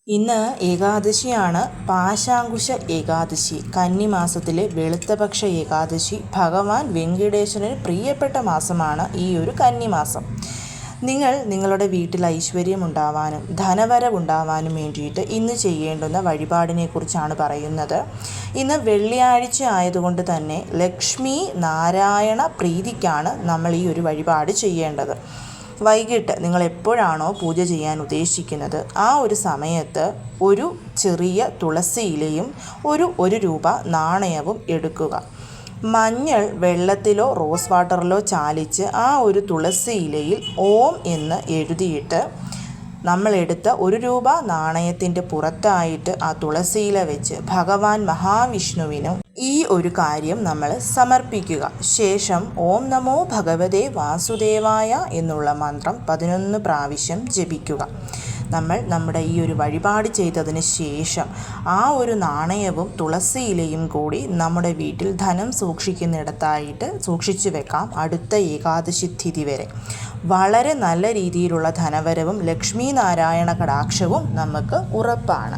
ഇന്ന് ഏകാദശിയാണ്, പാശാങ്കുശ ഏകാദശി. കന്നിമാസത്തിലെ വെളുത്തപക്ഷ ഏകാദശി. ഭഗവാൻ വെങ്കടേശ്വരന് പ്രിയപ്പെട്ട മാസമാണ് ഈ ഒരു കന്നിമാസം. നിങ്ങളുടെ വീട്ടിൽ ഐശ്വര്യമുണ്ടാവാനും ധനവരവുണ്ടാവാനും വേണ്ടിയിട്ട് ഇന്ന് ചെയ്യേണ്ടുന്ന വഴിപാടിനെക്കുറിച്ചാണ് പറയുന്നത്. ഇന്ന് വെള്ളിയാഴ്ച ആയതുകൊണ്ട് തന്നെ ലക്ഷ്മി നാരായണ പ്രീതിക്കാണ് നമ്മൾ ഈ ഒരു വഴിപാട് ചെയ്യേണ്ടത്. വൈകിട്ട് നിങ്ങൾ എപ്പോഴാണോ പൂജ ചെയ്യാൻ ഉദ്ദേശിക്കുന്നത് ആ ഒരു സമയത്ത് ഒരു ചെറിയ തുളസി ഇലയും ഒരു രൂപ നാണയവും എടുക്കുക. മഞ്ഞൾ വെള്ളത്തിലോ റോസ് വാട്ടറിലോ ചാലിച്ച് ആ ഒരു തുളസി ഇലയിൽ ഓം എന്ന് എഴുതിയിട്ട് നമ്മളെടുത്ത 1 രൂപ നാണയത്തിൻ്റെ പുറത്തായിട്ട് ആ തുളസിയില വെച്ച് ഭഗവാൻ മഹാവിഷ്ണുവിനും ഈ ഒരു കാര്യം നമ്മൾ സമർപ്പിക്കുക. ശേഷം ഓം നമോ ഭഗവതേ വാസുദേവായ എന്നുള്ള മന്ത്രം 11 പ്രാവശ്യം ജപിക്കുക. നമ്മുടെ ഈ ഒരു വഴിപാട് ചെയ്തതിന് ശേഷം ആ ഒരു നാണയവും തുളസിയിലയും കൂടി നമ്മുടെ വീട്ടിൽ ധനം സൂക്ഷിക്കുന്നിടത്തായിട്ട് സൂക്ഷിച്ചു വെക്കാം അടുത്ത ഏകാദശി തിഥി വരെ. വളരെ നല്ല രീതിയിലുള്ള ധനവരവും ലക്ഷ്മി നാരായണ കടാക്ഷവും നമുക്ക് ഉറപ്പാണ്.